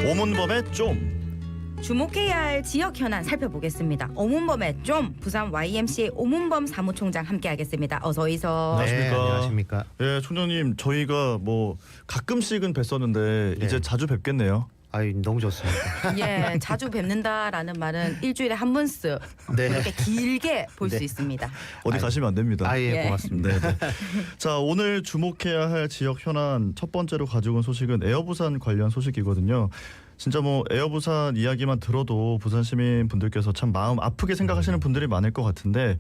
오문범의 좀. 주목해야 할 지역 현안 살펴보겠습니다. 오문범의 좀 부산 YMCA 오문범 사무총장 함께하겠습니다. 어서 오이소. 안녕하십니까. 네, 안녕하십니까. 예, 총장님 저희가 뭐 가끔씩은 뵀었는데 네. 이제 자주 뵙겠네요. 아유, 너무 좋습니다. 예, 자주 뵙는다라는 말은 일주일에 한 번씩 네. 이렇게 길게 볼 수 네. 있습니다. 어디 아유. 가시면 안 됩니다. 아, 예, 예. 고맙습니다. 네, 네. 자, 오늘 주목해야 할 지역 현안 첫 번째로 가지고 온 소식은 에어부산 관련 소식이거든요. 진짜 뭐 에어부산 이야기만 들어도 부산 시민분들께서 참 마음 아프게 생각하시는 분들이 많을 것 같은데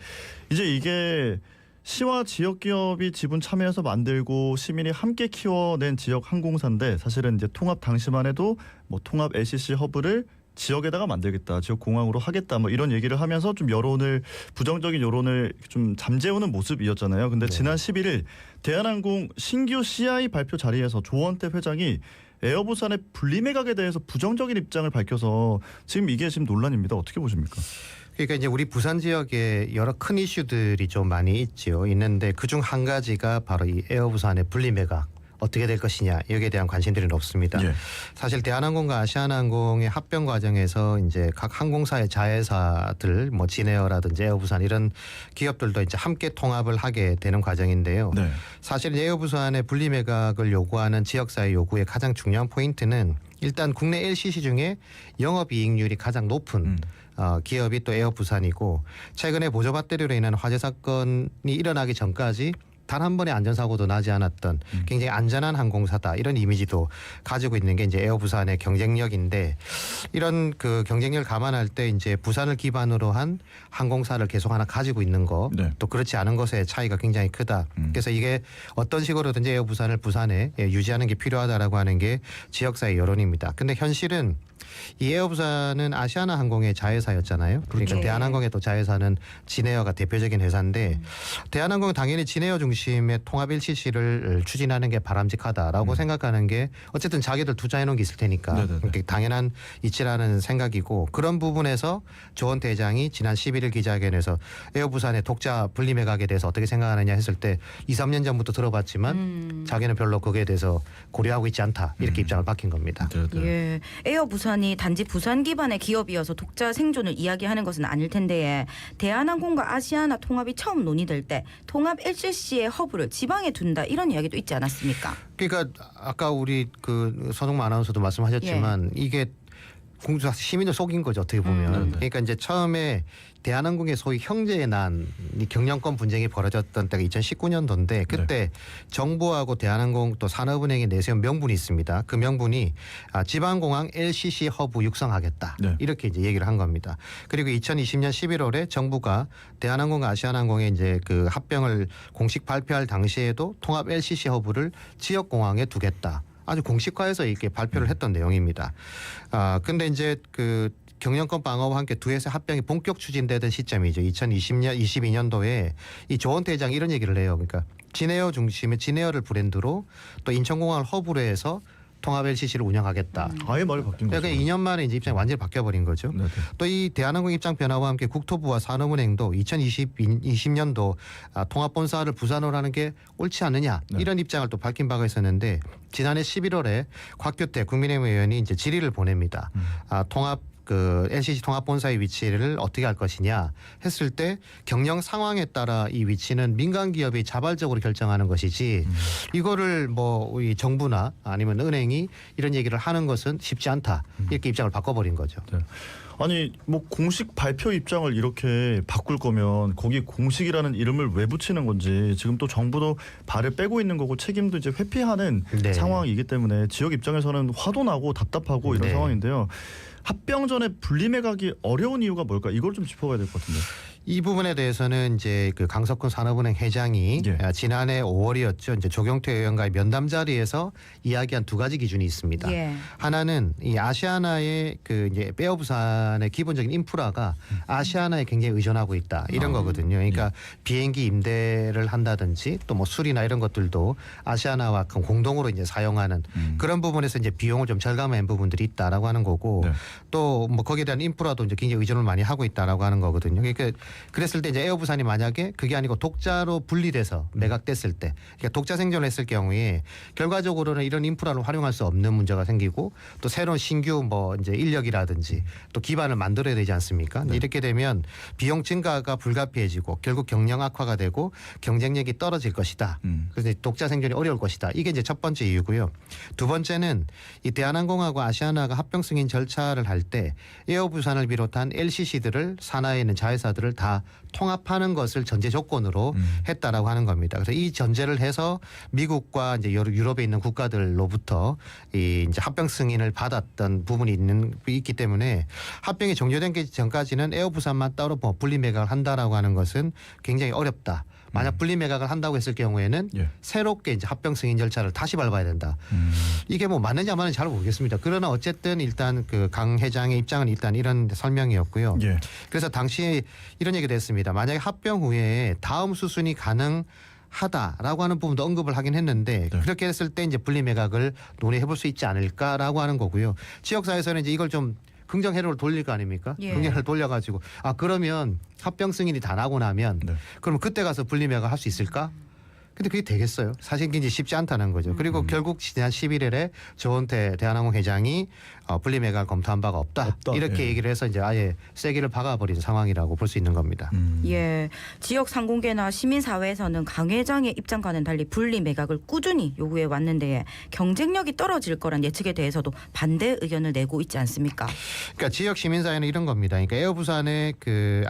이제 이게 시와 지역 기업이 지분 참여해서 만들고 시민이 함께 키워낸 지역 항공사인데 사실은 이제 통합 당시만 해도 뭐 통합 LCC 허브를 지역에다가 만들겠다, 지역 공항으로 하겠다, 뭐 이런 얘기를 하면서 좀 여론을 부정적인 여론을 좀 잠재우는 모습이었잖아요. 근데 네. 지난 11일 대한항공 신규 CI 발표 자리에서 조원태 회장이 에어부산의 분리매각에 대해서 부정적인 입장을 밝혀서 지금 이게 지금 논란입니다. 어떻게 보십니까? 그러니까 이제 우리 부산 지역에 여러 큰 이슈들이 좀 많이 있지요. 있는데 그중 한 가지가 바로 이 에어부산의 분리매각. 어떻게 될 것이냐 여기에 대한 관심들이 높습니다. 예. 사실 대한항공과 아시아나항공의 합병 과정에서 이제 각 항공사의 자회사들 뭐 진에어라든지 에어부산 이런 기업들도 이제 함께 통합을 하게 되는 과정인데요. 네. 사실 에어부산의 분리매각을 요구하는 지역사회 요구의 가장 중요한 포인트는 일단 국내 LCC 중에 영업이익률이 가장 높은 기업이 또 에어부산이고 최근에 보조 배터리로 인한 화재 사건이 일어나기 전까지 단 한 번의 안전사고도 나지 않았던 굉장히 안전한 항공사다 이런 이미지도 가지고 있는 게 이제 에어부산의 경쟁력인데 이런 그 경쟁력을 감안할 때 이제 부산을 기반으로 한 항공사를 계속 하나 가지고 있는 거 또 네. 그렇지 않은 것의 차이가 굉장히 크다. 그래서 이게 어떤 식으로든지 에어부산을 부산에 유지하는 게 필요하다라고 하는 게 지역사회 여론입니다. 근데 현실은 이 에어부산은 아시아나 항공의 자회사였잖아요. 그러니까 그렇죠. 대한항공의 또 자회사는 진에어가 대표적인 회사인데 대한항공은 당연히 진에어 중심의 통합 LCC를 추진하는 게 바람직하다라고 생각하는 게 어쨌든 자기들 투자해놓은 게 있을 테니까 네네네. 그러니까 당연한 이치라는 생각이고 그런 부분에서 조원태 회장이 지난 11일 기자회견에서 에어부산의 독자 분리매각에 대해서 어떻게 생각하느냐 했을 때 2, 3년 전부터 들어봤지만 자기는 별로 거기에 대해서 고려하고 있지 않다 이렇게 입장을 밝힌 겁니다. 네, 네. 예, 에어부산이 단지 부산 기반의 기업이어서 독자 생존을 이야기하는 것은 아닐 텐데 대한항공과 아시아나 통합이 처음 논의될 때 통합 LCC의 허브를 지방에 둔다 이런 이야기도 있지 않았습니까? 그러니까 아까 우리 그 서동만 아나운서도 말씀하셨지만 이게 공사 시민을 속인 거죠 어떻게 보면. 네네. 그러니까 이제 처음에 대한항공의 소위 형제의 난 이 경영권 분쟁이 벌어졌던 때가 2019년도인데 그때 정부하고 대한항공 또 산업은행이 내세운 명분이 있습니다. 그 명분이 지방공항 LCC 허브 육성하겠다 네. 이렇게 이제 얘기를 한 겁니다. 그리고 2020년 11월에 정부가 대한항공과 아시아나항공의 이제 그 합병을 공식 발표할 당시에도 통합 LCC 허브를 지역공항에 두겠다. 아주 공식화해서 이렇게 발표를 했던 내용입니다. 근데 이제 그 경영권 방어와 함께 두 회사 합병이 본격 추진되던 시점이죠. 2020년, 22년도에 이 조원태 회장이 이런 얘기를 해요. 그러니까 진에어 중심의 진에어를 브랜드로 또 인천공항을 허브로 해서 통합 LCC를 운영하겠다. 아예 말이 바뀐 거죠. 그러니까 2년 만에 이제 입장이 완전히 바뀌어버린 거죠. 네, 네. 또 이 대한항공 입장 변화와 함께 국토부와 산업은행도 2020년도 통합본사를 부산으로 하는 게 옳지 않느냐 네. 이런 입장을 또 밝힌 바가 있었는데 지난해 11월에 곽규태 국민의힘 의원이 이제 질의를 보냅니다. 통합 그 LCC 통합본사의 위치를 어떻게 할 것이냐 했을 때 경영 상황에 따라 이 위치는 민간 기업이 자발적으로 결정하는 것이지 이거를 뭐 우리 정부나 아니면 은행이 이런 얘기를 하는 것은 쉽지 않다 이렇게 입장을 바꿔버린 거죠. 네. 아니 뭐 공식 발표 입장을 이렇게 바꿀 거면 거기 공식이라는 이름을 왜 붙이는 건지 지금 또 정부도 발을 빼고 있는 거고 책임도 이제 회피하는 네. 상황이기 때문에 지역 입장에서는 화도 나고 답답하고 이런 네. 상황인데요. 합병 전에 분리매각이 어려운 이유가 뭘까? 이걸 좀 짚어봐야 될 것 같은데. 이 부분에 대해서는 이제 그 강석훈 산업은행 회장이 예. 지난해 5월이었죠. 이제 조경태 의원과의 면담 자리에서 이야기한 두 가지 기준이 있습니다. 예. 하나는 이 아시아나의 그 이제 에어부산의 기본적인 인프라가 아시아나에 굉장히 의존하고 있다 이런 거거든요. 그러니까 비행기 임대를 한다든지 또 뭐 술이나 이런 것들도 아시아나와 공동으로 이제 사용하는 그런 부분에서 이제 비용을 좀 절감한 부분들이 있다라고 하는 거고 네. 또 뭐 거기에 대한 인프라도 이제 굉장히 의존을 많이 하고 있다라고 하는 거거든요. 그러니까 그랬을 때 이제 에어부산이 만약에 그게 아니고 독자로 분리돼서 매각됐을 때, 그러니까 독자 생존을 했을 경우에 결과적으로는 이런 인프라를 활용할 수 없는 문제가 생기고 또 새로운 신규 뭐 이제 인력이라든지 또 기반을 만들어야 되지 않습니까? 이렇게 되면 비용 증가가 불가피해지고 결국 경영 악화가 되고 경쟁력이 떨어질 것이다. 그래서 독자 생존이 어려울 것이다. 이게 이제 첫 번째 이유고요. 두 번째는 이 대한항공하고 아시아나가 합병 승인 절차를 할 때 에어부산을 비롯한 LCC들을 산하에 있는 자회사들을 다 통합하는 것을 전제 조건으로 했다라고 하는 겁니다. 그래서 이 전제를 해서 미국과 이제 유럽에 있는 국가들로부터 이 이제 합병 승인을 받았던 부분이 있기 때문에 합병이 종료된 게 전까지는 에어부산만 따로 뭐 분리 매각을 한다라고 하는 것은 굉장히 어렵다. 만약 분리 매각을 한다고 했을 경우에는 예. 새롭게 이제 합병 승인 절차를 다시 밟아야 된다. 이게 뭐 맞는지 안 맞는지 잘 모르겠습니다. 그러나 어쨌든 일단 그 강 회장의 입장은 일단 이런 설명이었고요. 예. 그래서 당시에 이런 얘기도 했습니다. 만약에 합병 후에 다음 수순이 가능하다라고 하는 부분도 언급을 하긴 했는데 네. 그렇게 했을 때 이제 분리 매각을 논의해 볼 수 있지 않을까라고 하는 거고요. 지역사회에서는 이제 이걸 좀 긍정 회로를 돌릴 거 아닙니까? 예. 긍정 회로를 돌려가지고 그러면 합병 승인이 다 나고 나면 네. 그럼 그때 가서 분리 매각 할 수 있을까? 근데 그게 되겠어요. 사실 굉장히 쉽지 않다는 거죠. 그리고 결국 지난 11일에 조원태 대한항공 회장이 분리 매각을 검토한 바가 없다. 이렇게 예. 얘기를 해서 이제 아예 세기를 박아버린 상황이라고 볼 수 있는 겁니다. 예, 지역 상공계나 시민사회에서는 강 회장의 입장과는 달리 분리 매각을 꾸준히 요구해 왔는데 경쟁력이 떨어질 거란 예측에 대해서도 반대 의견을 내고 있지 않습니까? 그러니까 지역 시민사회는 이런 겁니다. 그러니까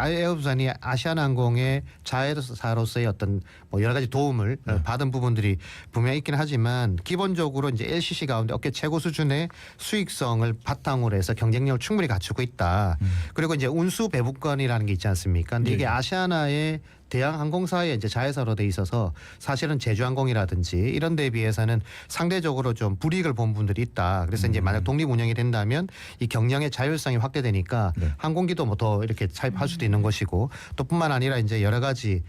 에어부산이 아시아나항공의 자회사로서의 어떤 뭐 여러 가지 도움을 받은 부분들이 분명히 있긴 하지만 기본적으로 이제 LCC 가운데 업계 최고 수준의 수익성을 바탕으로 해서 경쟁력을 충분히 갖추고 있다. 그리고 이제 운수 배분권이라는 게 있지 않습니까? 근데 이게 아시아나의 대형 항공사의 이제 자회사로 돼 있어서 사실은 제주항공이라든지 이런 데에 비해서는 상대적으로 좀 불이익을 본 분들이 있다. 그래서 이제 만약 독립 운영이 된다면 이 경영의 자율성이 확대되니까 네. 항공기도 뭐 더 이렇게 차입할 수도 있는 것이고 또 뿐만 아니라 이제 여러 가지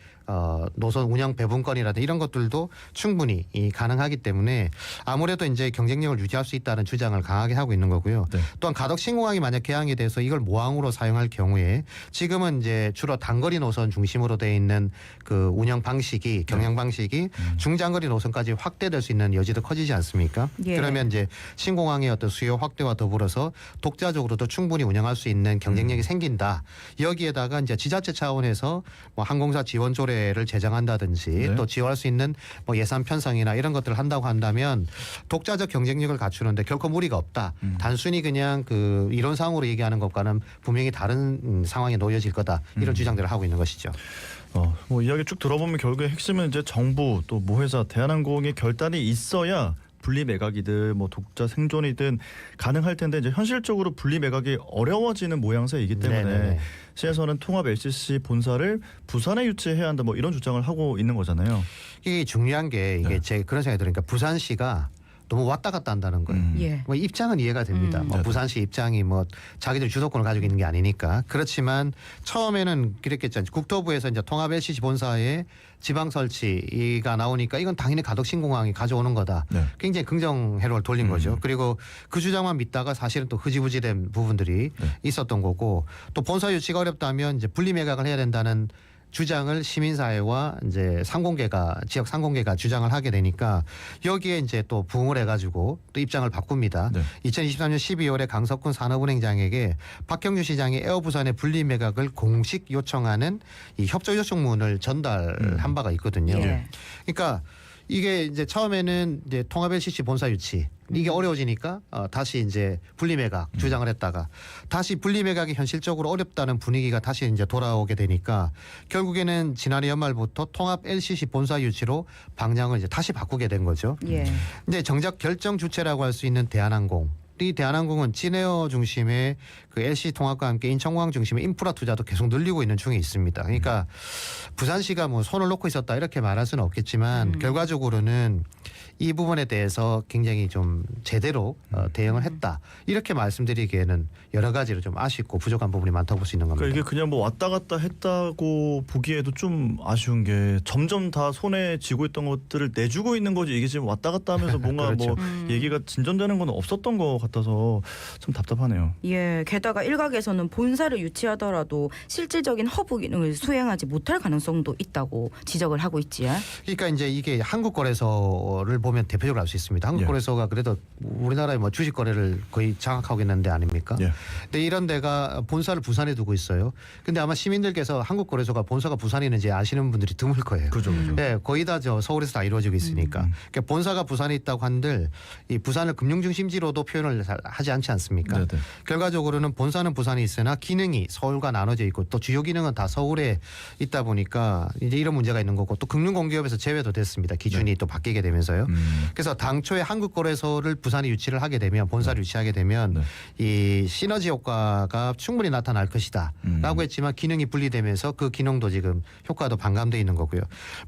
노선 운영 배분권이라든지 이런 것들도 충분히 가능하기 때문에 아무래도 이제 경쟁력을 유지할 수 있다는 주장을 강하게 하고 있는 거고요. 네. 또한 가덕 신공항이 만약 개항이 돼서 이걸 모항으로 사용할 경우에 지금은 이제 주로 단거리 노선 중심으로 돼 있는 그 운영 방식이 경영 방식이 중장거리 노선까지 확대될 수 있는 여지도 커지지 않습니까? 예. 그러면 이제 신공항의 어떤 수요 확대와 더불어서 독자적으로도 충분히 운영할 수 있는 경쟁력이 생긴다. 여기에다가 이제 지자체 차원에서 뭐 항공사 지원 조례를 제정한다든지 네. 또 지원할 수 있는 뭐 예산 편성이나 이런 것들을 한다고 한다면 독자적 경쟁력을 갖추는데 결코 무리가 없다. 단순히 그냥 그 이론상으로 얘기하는 것과는 분명히 다른 상황에 놓여질 거다. 이런 주장들을 하고 있는 것이죠. 뭐 이야기 쭉 들어보면 결국에 핵심은 이제 정부 또 모회사 대한항공의 결단이 있어야 분리 매각이든 뭐 독자 생존이든 가능할 텐데 이제 현실적으로 분리 매각이 어려워지는 모양새이기 때문에 네네네. 시에서는 통합 LCC 본사를 부산에 유치해야 한다 뭐 이런 주장을 하고 있는 거잖아요. 이게 중요한 게 이게 네. 제 그런 생각이 들으니까 부산시가 너무 왔다 갔다 한다는 거예요. 예. 뭐 입장은 이해가 됩니다. 뭐 네네. 부산시 입장이 뭐 자기들 주도권을 가지고 있는 게 아니니까. 그렇지만 처음에는 그랬겠죠. 국토부에서 이제 통합 LCC 본사에 지방 설치가 나오니까 이건 당연히 가덕 신공항이 가져오는 거다. 네. 굉장히 긍정 회로를 돌린 거죠. 그리고 그 주장만 믿다가 사실은 또 흐지부지된 부분들이 있었던 거고 또 본사 유치가 어렵다면 이제 분리 매각을 해야 된다는 주장을 시민사회와 이제 상공계가 지역 상공계가 주장을 하게 되니까 여기에 이제 또 부응을 해가지고 또 입장을 바꿉니다. 네. 2023년 12월에 강석훈 산업은행장에게 박형준 시장이 에어부산의 분리 매각을 공식 요청하는 이 협조 요청문을 전달한 바가 있거든요. 예. 그러니까 이게 이제 처음에는 이제 통합 LCC 본사 유치 이게 어려워지니까 다시 이제 분리 매각 주장을 했다가 다시 분리 매각이 현실적으로 어렵다는 분위기가 다시 이제 돌아오게 되니까 결국에는 지난해 연말부터 통합 LCC 본사 유치로 방향을 이제 다시 바꾸게 된 거죠. 예. 이제 정작 결정 주체라고 할 수 있는 대한항공. 이 대한항공은 진에어 중심의 그 LCC 통합과 함께 인천공항 중심의 인프라 투자도 계속 늘리고 있는 중에 있습니다. 그러니까 부산시가 뭐 손을 놓고 있었다 이렇게 말할 수는 없겠지만 결과적으로는 이 부분에 대해서 굉장히 좀 제대로 대응을 했다 이렇게 말씀드리기에는 여러 가지로 좀 아쉽고 부족한 부분이 많다고 볼 수 있는 겁니다. 그러니까 이게 그냥 뭐 왔다 갔다 했다고 보기에도 좀 아쉬운 게 점점 다 손에 쥐고 있던 것들을 내주고 있는 거지 이게 지금 왔다 갔다 하면서 뭔가 그렇죠. 뭐 얘기가 진전되는 건 없었던 것 같아서 좀 답답하네요. 예, 게다가 일각에서는 본사를 유치하더라도 실질적인 허브 기능을 수행하지 못할 가능성도 있다고 지적을 하고 있지. 그러니까 이제 이게 한국거래소를 보면 대표적으로 알 수 있습니다. 한국거래소가 그래도 우리나라의 뭐 주식 거래를 거의 장악하고 있는 데 아닙니까? 예. 근데 이런 데가 본사를 부산에 두고 있어요. 근데 아마 시민들께서 한국거래소가 본사가 부산에 있는지 아시는 분들이 드물 거예요. 그죠. 네, 거의 다 저 서울에서 다 이루어지고 있으니까. 그러니까 본사가 부산에 있다고 한들 이 부산을 금융 중심지로도 표현을 잘 하지 않지 않습니까? 네네. 결과적으로는 본사는 부산에 있으나 기능이 서울과 나눠져 있고 또 주요 기능은 다 서울에 있다 보니까 이제 이런 문제가 있는 거고 또 금융공기업에서 제외도 됐습니다. 기준이 또 바뀌게 되면서요. 그래서 당초에 한국거래소를 부산에 유치를 하게 되면 본사를 유치하게 되면 이 시너지 효과가 충분히 나타날 것이다라고 했지만 기능이 분리되면서 그 기능도 지금 효과도 반감돼 있는 거고요.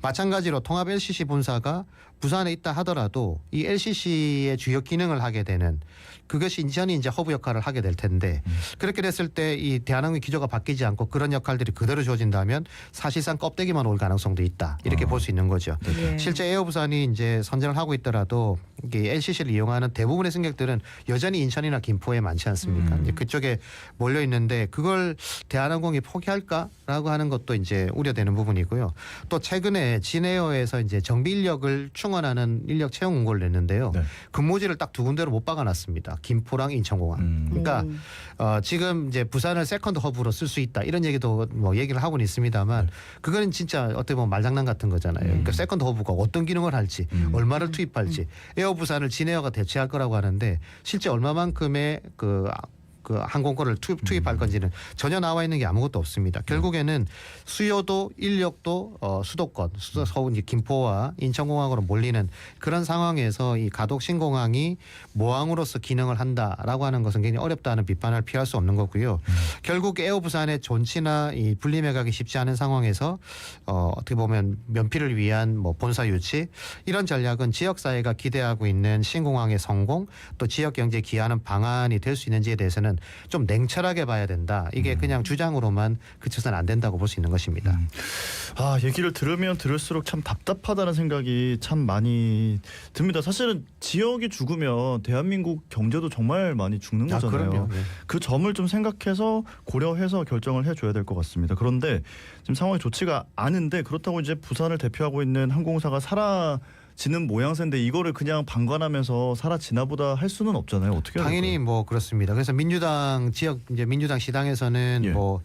마찬가지로 통합 LCC 본사가 부산에 있다 하더라도 이 LCC의 주요 기능을 하게 되는 그것이 인천이 이제 허브 역할을 하게 될 텐데 그렇게 됐을 때 이 대한항공 기조가 바뀌지 않고 그런 역할들이 그대로 주어진다면 사실상 껍데기만 올 가능성도 있다 이렇게 볼 수 있는 거죠. 예. 실제 에어부산이 이제 선전을 하고 있더라도 이게 LCC를 이용하는 대부분의 승객들은 여전히 인천이나 김포에 많지 않습니까? 이제 그쪽에 몰려 있는데 그걸 대한항공이 포기할까라고 하는 것도 이제 우려되는 부분이고요. 또 최근에 진에어에서 이제 정비 인력을 충원하는 인력 채용 공고를 냈는데요. 네. 근무지를 딱 두 군데로 못 박아놨습니다. 김포랑 인천공항. 그러니까 지금 이제 부산을 세컨드 허브로 쓸 수 있다 이런 얘기도 뭐 얘기를 하고는 있습니다만 그거는 진짜 어떻게 보면 말장난 같은 거잖아요. 그러니까 세컨드 허브가 어떤 기능을 할지 얼마를 투입할지 에어 부산을 진에어가 대체할 거라고 하는데 실제 얼마만큼의 그 항공권을 투입할 건지는 전혀 나와 있는 게 아무것도 없습니다. 결국에는 수요도 인력도 수도권, 서울 이제 김포와 인천공항으로 몰리는 그런 상황에서 이 가덕 신공항이 모항으로서 기능을 한다라고 하는 것은 굉장히 어렵다는 비판을 피할 수 없는 거고요. 결국 에어부산의 존치나 이 분리매각이 쉽지 않은 상황에서 어떻게 보면 면피를 위한 뭐 본사 유치 이런 전략은 지역사회가 기대하고 있는 신공항의 성공 또 지역 경제에 기하는 방안이 될 수 있는지에 대해서는 좀 냉철하게 봐야 된다. 이게 그냥 주장으로만 그쳐서는 안 된다고 볼 수 있는 것입니다. 아, 얘기를 들으면 들을수록 참 답답하다는 생각이 참 많이 듭니다. 사실은 지역이 죽으면 대한민국 경제도 정말 많이 죽는 거잖아요. 그럼요. 네. 그 점을 좀 생각해서 고려해서 결정을 해줘야 될 것 같습니다. 그런데 지금 상황이 좋지가 않은데 그렇다고 이제 부산을 대표하고 있는 항공사가 사라지는 모양새인데 이거를 그냥 방관하면서 사라지나 보다 할 수는 없잖아요. 어떻게 해야 당연히 될까요? 뭐 그렇습니다. 그래서 민주당 지역 이제 민주당 시당에서는 예. 뭐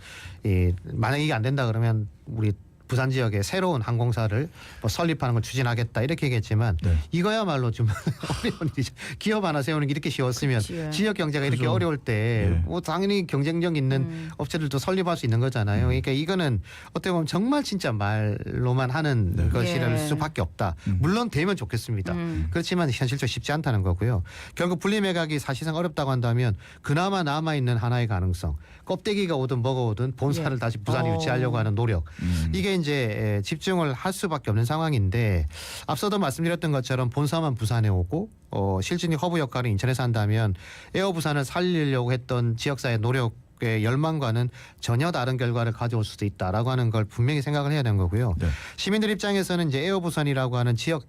만약 이게 안 된다 그러면 우리 부산 지역에 새로운 항공사를 뭐 설립하는 걸 추진하겠다 이렇게 얘기했지만 네. 이거야말로 좀 어려운 일이죠. 기업 하나 세우는 게 이렇게 쉬웠으면 그치. 지역 경제가 이렇게 그죠. 어려울 때 예. 뭐 당연히 경쟁력 있는 업체들도 설립할 수 있는 거잖아요. 그러니까 이거는 어떻게 보면 정말 진짜 말로만 하는 네. 것이랄 예. 수밖에 없다. 물론 되면 좋겠습니다. 그렇지만 현실적으로 쉽지 않다는 거고요. 결국 분리매각이 사실상 어렵다고 한다면 그나마 남아있는 하나의 가능성 껍데기가 오든 뭐가 오든 본사를 예. 다시 부산에 유치하려고 하는 노력 이게 이제 집중을 할 수밖에 없는 상황인데 앞서도 말씀드렸던 것처럼 본사만 부산에 오고 실질적인 허브 역할을 인천에서 한다면 에어 부산을 살리려고 했던 지역사회 노력의 열망과는 전혀 다른 결과를 가져올 수도 있다라고 하는 걸 분명히 생각을 해야 되는 거고요. 네. 시민들 입장에서는 이제 에어 부산이라고 하는 지역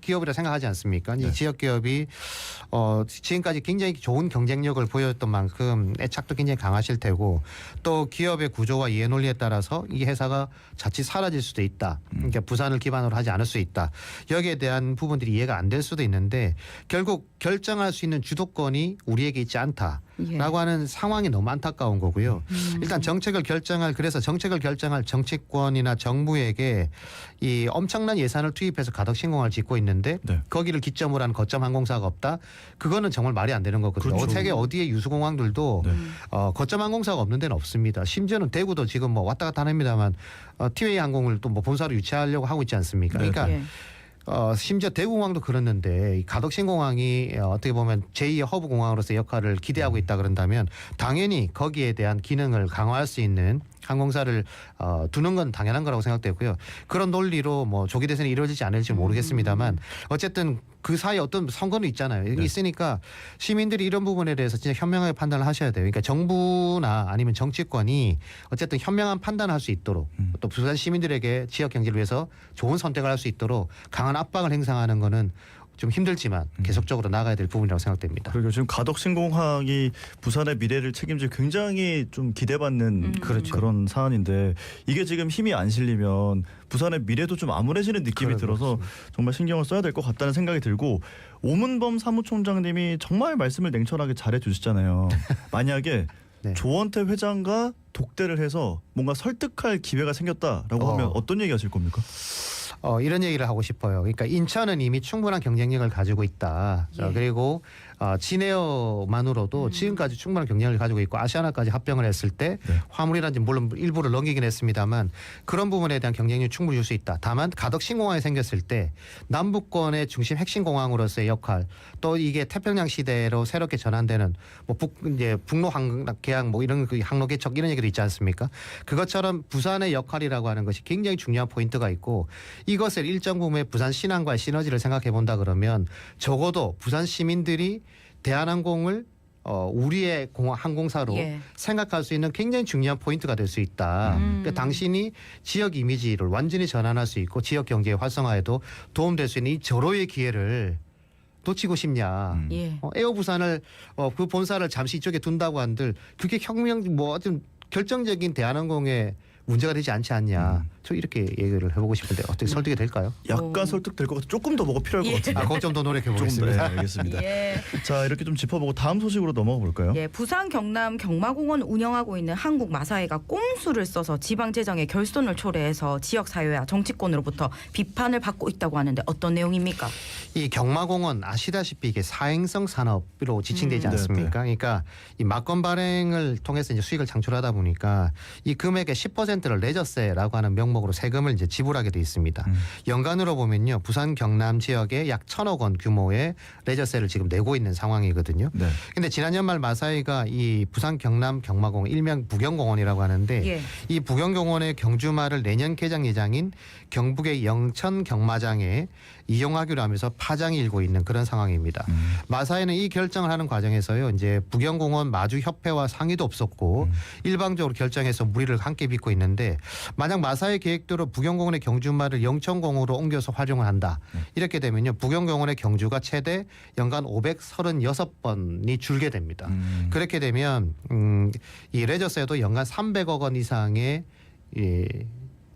기업이라 생각하지 않습니까? 네. 이 지역 기업이 지금까지 굉장히 좋은 경쟁력을 보여줬던 만큼 애착도 굉장히 강하실 테고 또 기업의 구조와 이해 논리에 따라서 이 회사가 자칫 사라질 수도 있다. 그러니까 부산을 기반으로 하지 않을 수 있다. 여기에 대한 부분들이 이해가 안 될 수도 있는데 결국 결정할 수 있는 주도권이 우리에게 있지 않다. 예. 라고 하는 상황이 너무 안타까운 거고요. 일단 그래서 정책을 결정할 정치권이나 정부에게 이 엄청난 예산을 투입해서 가덕 신공항을 짓고 있는데 네. 거기를 기점으로 한 거점 항공사가 없다. 그거는 정말 말이 안 되는 거거든요. 그렇죠. 세계 어디에 유수공항들도 네. 거점 항공사가 없는 데는 없습니다. 심지어는 대구도 지금 뭐 왔다 갔다 합니다만 티웨이 항공을 또 뭐 본사로 유치하려고 하고 있지 않습니까? 네. 그러니까 예. 심지어 대구공항도 그랬는데 이 가덕신공항이 어떻게 보면 제2의 허브 공항으로서 역할을 기대하고 있다 그런다면 당연히 거기에 대한 기능을 강화할 수 있는 항공사를 두는 건 당연한 거라고 생각되고요. 그런 논리로 뭐 조기 대선이 이루어질지 않을지 모르겠습니다만 어쨌든 그 사이에 어떤 선거는 있잖아요. 네. 있으니까 시민들이 이런 부분에 대해서 진짜 현명하게 판단을 하셔야 돼요. 그러니까 정부나 아니면 정치권이 어쨌든 현명한 판단을 할 수 있도록 또 부산 시민들에게 지역 경제를 위해서 좋은 선택을 할 수 있도록 강한 압박을 행사하는 거는 좀 힘들지만 계속적으로 나가야 될 부분이라고 생각됩니다. 그리고 지금 가덕 신공항이 부산의 미래를 책임질 굉장히 좀 기대받는 그렇죠. 그런 사안인데 이게 지금 힘이 안 실리면 부산의 미래도 좀 암울해지는 느낌이 들어서 정말 신경을 써야 될 것 같다는 생각이 들고 오문범 사무총장님이 정말 말씀을 냉철하게 잘해주시잖아요. 만약에 네. 조원태 회장과 독대를 해서 뭔가 설득할 기회가 생겼다라고 하면 어떤 얘기 하실 겁니까? 이런 얘기를 하고 싶어요. 그러니까 인천은 이미 충분한 경쟁력을 가지고 있다. 자, 예. 그리고 진에어만으로도 지금까지 충분한 경쟁력을 가지고 있고 아시아나까지 합병을 했을 때 네. 화물이라든지 물론 일부를 넘기긴 했습니다만 그런 부분에 대한 경쟁력이 충분히 줄 수 있다. 다만 가덕 신공항이 생겼을 때 남북권의 중심 핵심 공항으로서의 역할 또 이게 태평양 시대로 새롭게 전환되는 뭐 이제 북로 계약 뭐 이런 그 항로 개척 이런 얘기도 있지 않습니까? 그것처럼 부산의 역할이라고 하는 것이 굉장히 중요한 포인트가 있고 이것을 일정 부분의 부산 신항과의 시너지를 생각해 본다 그러면 적어도 부산 시민들이 대한항공을 우리의 항공사로 예. 생각할 수 있는 굉장히 중요한 포인트가 될 수 있다. 그러니까 당신이 지역 이미지를 완전히 전환할 수 있고 지역 경제 활성화에도 도움될 수 있는 이 절호의 기회를 놓치고 싶냐. 예. 에어 부산을 그 본사를 잠시 이쪽에 둔다고 한들 그게 좀 결정적인 대한항공의 문제가 되지 않지 않냐. 저 이렇게 얘기를 해보고 싶은데 어떻게 설득이 될까요? 약간 설득될 것 같아. 조금 더 뭐가 필요할 것 같은데. 그거 좀 더 노력해 조금 더, 보겠습니다. 네, 알겠습니다. 예. 자 이렇게 좀 짚어보고 다음 소식으로 넘어가 볼까요? 예, 부산 경남 경마공원 운영하고 있는 한국 마사회가 꼼수를 써서 지방 재정에 결손을 초래해서 지역 사회와 정치권으로부터 비판을 받고 있다고 하는데 어떤 내용입니까? 이 경마공원 아시다시피 이게 사행성 산업으로 지칭되지 않습니까? 그러니까 이 막건 발행을 통해서 이제 수익을 창출하다 보니까 이 금액의 10%를 레저세라고 하는 명목으로 세금을 이제 지불하게 돼 있습니다. 연간으로 보면요, 부산 경남 지역에 약 1,000억 원 규모의 레저세를 지금 내고 있는 상황이거든요. 네. 근데 지난 연말 마사회가 이 부산 경남 경마공원 일명 부경공원이라고 하는데 예. 이 부경공원의 경주마를 내년 개장 예정인 경북의 영천 경마장에 이용하기로 하면서 파장이 일고 있는 그런 상황입니다. 마사회는 이 결정을 하는 과정에서요, 이제 부경공원 마주협회와 상의도 없었고 일방적으로 결정해서 무리를 함께 빚고 있는데 만약 마사회 계획대로 부경공원의 경주마를 영천공으로 옮겨서 활용을 한다. 이렇게 되면요, 부경공원의 경주가 최대 연간 536번이 줄게 됩니다. 그렇게 되면 이 레저세도 연간 300억 원 이상의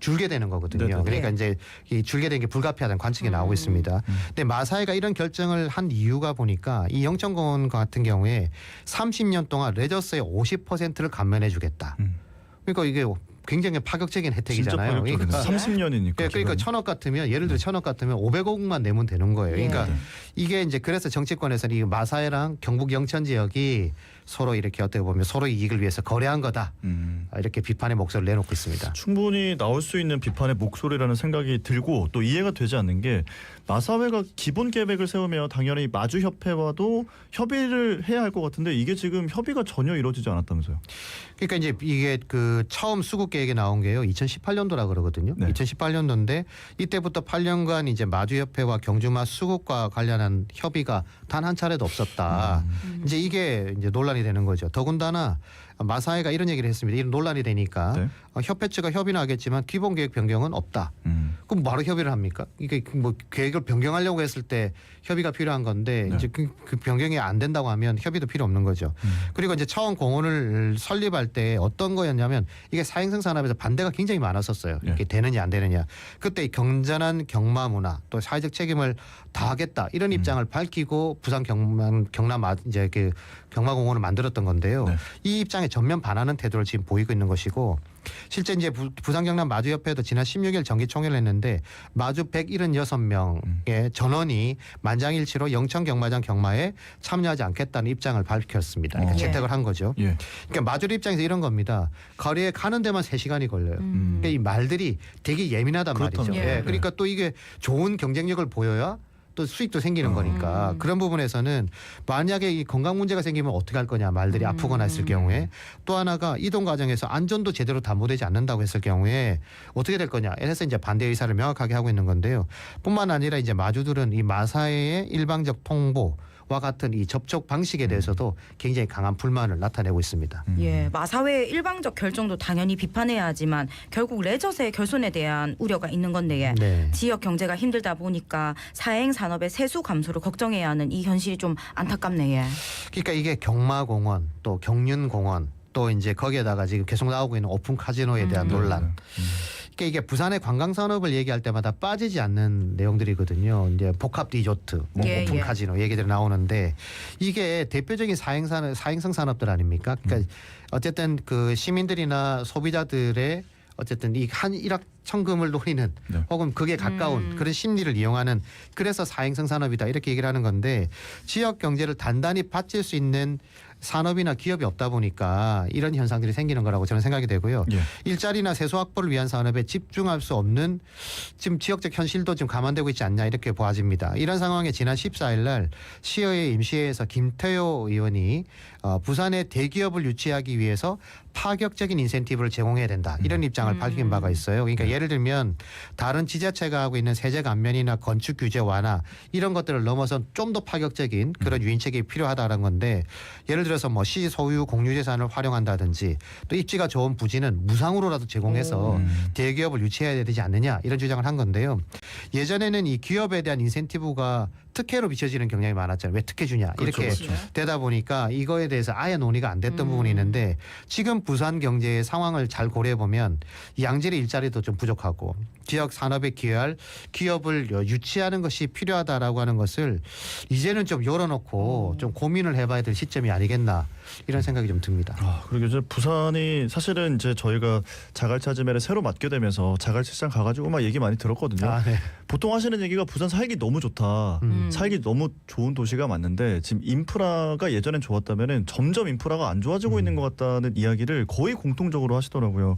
줄게 되는 거거든요. 네네. 그러니까 이제 이 줄게 되는 게 불가피하다는 관측이 나오고 있습니다. 근데 마사회가 이런 결정을 한 이유가 보니까 이 영천공원 같은 경우에 30년 동안 레저세의 50%를 감면해 주겠다. 그러니까 이게 굉장히 파격적인 혜택이잖아요. 진짜 그러니까 30년이니까. 그러니까 1,000억 같으면 예를 들어 1,000억 같으면 500억만 내면 되는 거예요. 그러니까 예. 이게 이제 그래서 정치권에서는 이 마사회랑 경북 영천 지역이 서로 이렇게 어떻게 보면 서로의 이익을 위해서 거래한 거다. 이렇게 비판의 목소리를 내놓고 있습니다. 충분히 나올 수 있는 비판의 목소리라는 생각이 들고 또 이해가 되지 않는 게 마사회가 기본 계획을 세우면 당연히 마주협회와도 협의를 해야 할 것 같은데 이게 지금 협의가 전혀 이루어지지 않았다면서요. 그러니까 이제 이게 그 처음 수국 계획에 나온 게요. 2018년도라 그러거든요. 네. 2018년도인데 이때부터 8년간 이제 마주협회와 경주마 수국과 관련한 협의가 단 한 차례도 없었다. 이제 이게 이제 논란이 되는 거죠. 더군다나 마사회가 이런 얘기를 했습니다. 이런 논란이 되니까 네. 협회 측과 협의는 하겠지만 기본 계획 변경은 없다. 그럼 바로 협의를 합니까? 이게 뭐 계획을 변경하려고 했을 때 협의가 필요한 건데 네. 이제 그 변경이 안 된다고 하면 협의도 필요 없는 거죠. 그리고 이제 처음 공원을 설립할 때 어떤 거였냐면 이게 사행성 산업에서 반대가 굉장히 많았었어요. 이게 되느냐 안 되느냐. 그때 경전한 경마 문화 또 사회적 책임을 다하겠다 이런 입장을 밝히고 부산 경남 이제 그 경마공원을 만들었던 건데요. 네. 이 입장에 전면 반하는 태도를 지금 보이고 있는 것이고 실제 이제 부산 경남 마주협회도 지난 16일 정기총회를 했는데 마주 176명의 전원이 만장일치로 영천 경마장 경마에 참여하지 않겠다는 입장을 밝혔습니다. 그러니까 예. 채택을 한 거죠. 예. 그러니까 마주 입장에서 이런 겁니다. 거리에 가는 데만 3시간이 걸려요. 그러니까 이 말들이 되게 예민하단 말이죠. 그렇다면요. 예. 예. 그러니까 또 이게 좋은 경쟁력을 보여야 또 수익도 생기는 거니까 그런 부분에서는 만약에 이 건강 문제가 생기면 어떻게 할 거냐 말들이 아프거나 했을 경우에 또 하나가 이동 과정에서 안전도 제대로 담보되지 않는다고 했을 경우에 어떻게 될 거냐 이래서 이제 반대 의사를 명확하게 하고 있는 건데요. 뿐만 아니라 이제 마주들은 이 마사회의 일방적 통보 같은 이 접촉 방식에 대해서도 굉장히 강한 불만을 나타내고 있습니다. 예, 마사회의 일방적 결정도 당연히 비판해야 하지만 결국 레저세의 결손에 대한 우려가 있는 건데 네. 지역 경제가 힘들다 보니까 사행 산업의 세수 감소를 걱정해야 하는 이 현실이 좀 안타깝네. 예. 그러니까 이게 경마공원 또 경륜공원 또 이제 거기에다가 지금 계속 나오고 있는 오픈 카지노에 대한 논란. 그러니까 이게 부산의 관광 산업을 얘기할 때마다 빠지지 않는 내용들이거든요. 이제 복합 리조트, 뭐 예, 오픈 예. 카지노 얘기들이 나오는데 이게 대표적인 사행성 산업들 아닙니까? 그러니까 어쨌든 그 시민들이나 소비자들의 어쨌든 이 한 일확천금을 노리는 네. 혹은 그게 가까운 그런 심리를 이용하는 그래서 사행성 산업이다 이렇게 얘기를 하는 건데 지역 경제를 단단히 받칠 수 있는 산업이나 기업이 없다 보니까 이런 현상들이 생기는 거라고 저는 생각이 되고요. 예. 일자리나 세수 확보를 위한 산업에 집중할 수 없는 지금 지역적 현실도 지금 감안되고 있지 않냐 이렇게 보아집니다. 이런 상황에 지난 14일 날 시의회 임시회에서 김태효 의원이 부산의 대기업을 유치하기 위해서 파격적인 인센티브를 제공해야 된다 이런 입장을 밝힌 바가 있어요. 그러니까 예를 들면 다른 지자체가 하고 있는 세제 감면이나 건축 규제 완화 이런 것들을 넘어서 좀 더 파격적인 그런 유인책이 필요하다는 건데 예를 들어서 뭐 시 소유 공유재산을 활용한다든지 또 입지가 좋은 부지는 무상으로라도 제공해서 대기업을 유치해야 되지 않느냐 이런 주장을 한 건데요. 예전에는 이 기업에 대한 인센티브가 특혜로 비춰지는 경향이 많았잖아요. 왜 특혜 주냐 이렇게 그렇죠. 되다 보니까 이거에 대해서 아예 논의가 안 됐던 부분이 있는데 지금 부산 경제의 상황을 잘 고려해 보면 양질의 일자리도 좀 부족하고 지역 산업에 기여할 기업을 유치하는 것이 필요하다라고 하는 것을 이제는 좀 열어놓고 좀 고민을 해봐야 될 시점이 아니겠나 이런 생각이 좀 듭니다. 그리고 이제 부산이 사실은 이제 저희가 자갈차지매를 새로 맡게 되면서 자갈치장 가가지고 막 얘기 많이 들었거든요. 네. 보통 하시는 얘기가 부산 살기 너무 좋다. 살기 너무 좋은 도시가 맞는데 지금 인프라가 예전엔 좋았다면은 점점 인프라가 안 좋아지고 있는 것 같다는 이야기를 거의 공통적으로 하시더라고요.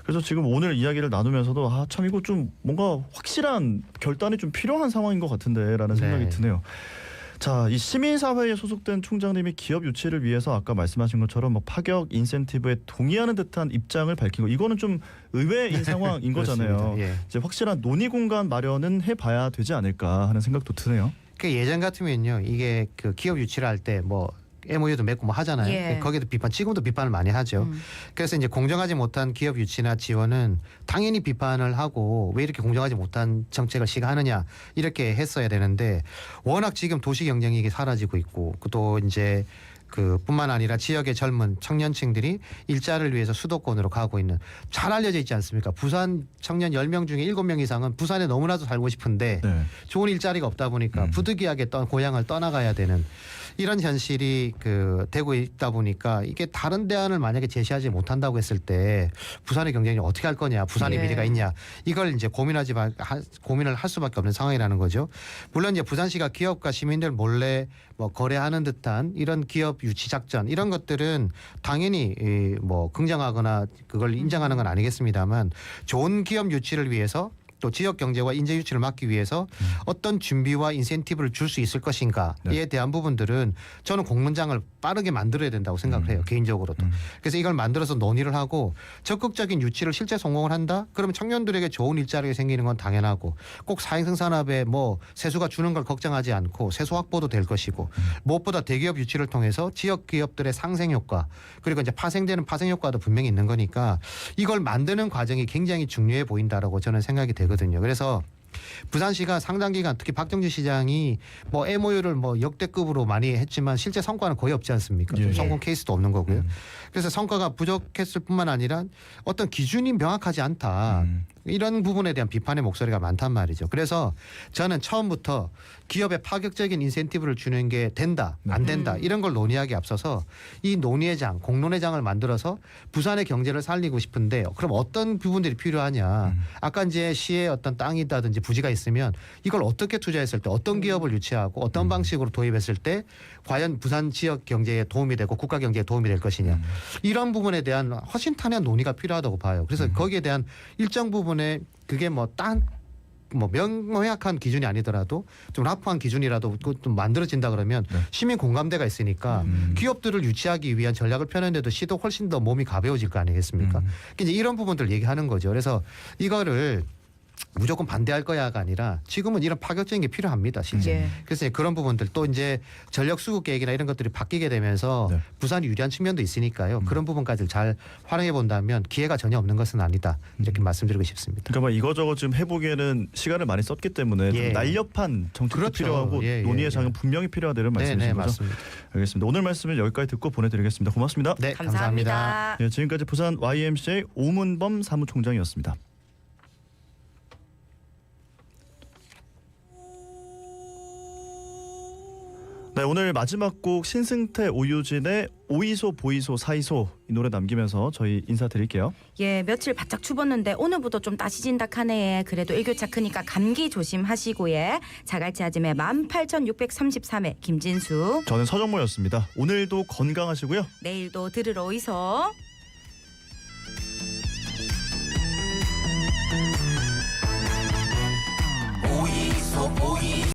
그래서 지금 오늘 이야기를 나누면서도 참 이거 좀 뭔가 확실한 결단이 좀 필요한 상황인 것 같은데라는 생각이 네. 드네요. 자, 이 시민사회에 소속된 총장님이 기업 유치를 위해서 아까 말씀하신 것처럼 뭐 파격 인센티브에 동의하는 듯한 입장을 밝힌 거 이거는 좀 의외인 상황인 거잖아요. 그렇습니다. 예. 이제 확실한 논의 공간 마련은 해봐야 되지 않을까 하는 생각도 드네요. 그 예전 같으면요 이게 그 기업 유치를 할 때 뭐 MOU도 맺고 뭐 하잖아요. 예. 거기도 지금도 비판을 많이 하죠. 그래서 이제 공정하지 못한 기업 유치나 지원은 당연히 비판을 하고 왜 이렇게 공정하지 못한 정책을 시행하느냐 이렇게 했어야 되는데 워낙 지금 도시 경쟁이 이게 사라지고 있고 또 이제 그뿐만 아니라 지역의 젊은 청년층들이 일자리를 위해서 수도권으로 가고 있는 잘 알려져 있지 않습니까? 부산 청년 10명 중에 7명 이상은 부산에 너무나도 살고 싶은데 네. 좋은 일자리가 없다 보니까 부득이하게 고향을 떠나가야 되는 이런 현실이 되고 있다 보니까 이게 다른 대안을 만약에 제시하지 못한다고 했을 때 부산의 경쟁이 어떻게 할 거냐, 부산의 예. 미래가 있냐 이걸 이제 고민을 할 수밖에 없는 상황이라는 거죠. 물론 이제 부산시가 기업과 시민들 몰래 뭐 거래하는 듯한 이런 기업 유치 작전 이런 것들은 당연히 뭐 긍정하거나 그걸 인정하는 건 아니겠습니다만 좋은 기업 유치를 위해서 또 지역 경제와 인재 유치를 막기 위해서 어떤 준비와 인센티브를 줄 수 있을 것인가에 대한 부분들은 저는 공문장을 빠르게 만들어야 된다고 생각을 해요. 개인적으로도. 그래서 이걸 만들어서 논의를 하고 적극적인 유치를 실제 성공을 한다? 그러면 청년들에게 좋은 일자리가 생기는 건 당연하고 꼭 사행성 산업에 뭐 세수가 주는 걸 걱정하지 않고 세수 확보도 될 것이고 무엇보다 대기업 유치를 통해서 지역 기업들의 상생 효과 그리고 이제 파생되는 파생 효과도 분명히 있는 거니까 이걸 만드는 과정이 굉장히 중요해 보인다라고 저는 생각이 되거든요. 그래서 부산시가 상당 기간 특히 박정주 시장이 뭐 MOU를 뭐 역대급으로 많이 했지만 실제 성과는 거의 없지 않습니까? 좀 예. 성공 케이스도 없는 거고요. 그래서 성과가 부족했을 뿐만 아니라 어떤 기준이 명확하지 않다. 이런 부분에 대한 비판의 목소리가 많단 말이죠. 그래서 저는 처음부터 기업에 파격적인 인센티브를 주는 게 된다, 안 된다 이런 걸 논의하기 앞서서 이 논의의 장, 공론의 장을 만들어서 부산의 경제를 살리고 싶은데 그럼 어떤 부분들이 필요하냐. 아까 이제 시의 어떤 땅이다든지 부지가 있으면 이걸 어떻게 투자했을 때 어떤 기업을 유치하고 어떤 방식으로 도입했을 때 과연 부산 지역 경제에 도움이 되고 국가 경제에 도움이 될 것이냐. 이런 부분에 대한 허심탄회한 논의가 필요하다고 봐요. 그래서 거기에 대한 일정 부분에 그게 뭐 명확한 기준이 아니더라도 좀 라프한 기준이라도 좀 만들어진다 그러면 시민 공감대가 있으니까 기업들을 유치하기 위한 전략을 펴는데도 시도 훨씬 더 몸이 가벼워질 거 아니겠습니까? 이제 이런 부분들 얘기하는 거죠. 그래서 이거를 무조건 반대할 거야가 아니라 지금은 이런 파격적인 게 필요합니다, 실제. 예. 그래서 그런 부분들 또 이제 전력 수급 계획이나 이런 것들이 바뀌게 되면서 네. 부산이 유리한 측면도 있으니까요. 그런 부분까지 잘 활용해 본다면 기회가 전혀 없는 것은 아니다. 이렇게 말씀드리고 싶습니다. 그러니까 뭐 이거저거 지금 해보기에는 시간을 많이 썼기 때문에 좀 예. 날렵한 정책도 그렇죠. 필요하고 예, 예, 논의의 예. 장은 분명히 필요하다 이런 말씀이신 네, 거죠? 맞습니다. 알겠습니다. 오늘 말씀을 여기까지 듣고 보내드리겠습니다. 고맙습니다. 네, 감사합니다. 예, 지금까지 부산 YMCA 오문범 사무총장이었습니다. 네, 오늘 마지막 곡 신승태 오유진의 오이소 보이소 사이소 이 노래 남기면서 저희 인사드릴게요. 예, 며칠 바짝 추웠는데 오늘부터 좀 따시진다 하네. 그래도 일교차 크니까 감기 조심하시고 예. 자갈치 아침에 18,633회 김진수. 저는 서정모였습니다. 오늘도 건강하시고요. 내일도 들으러 오이소.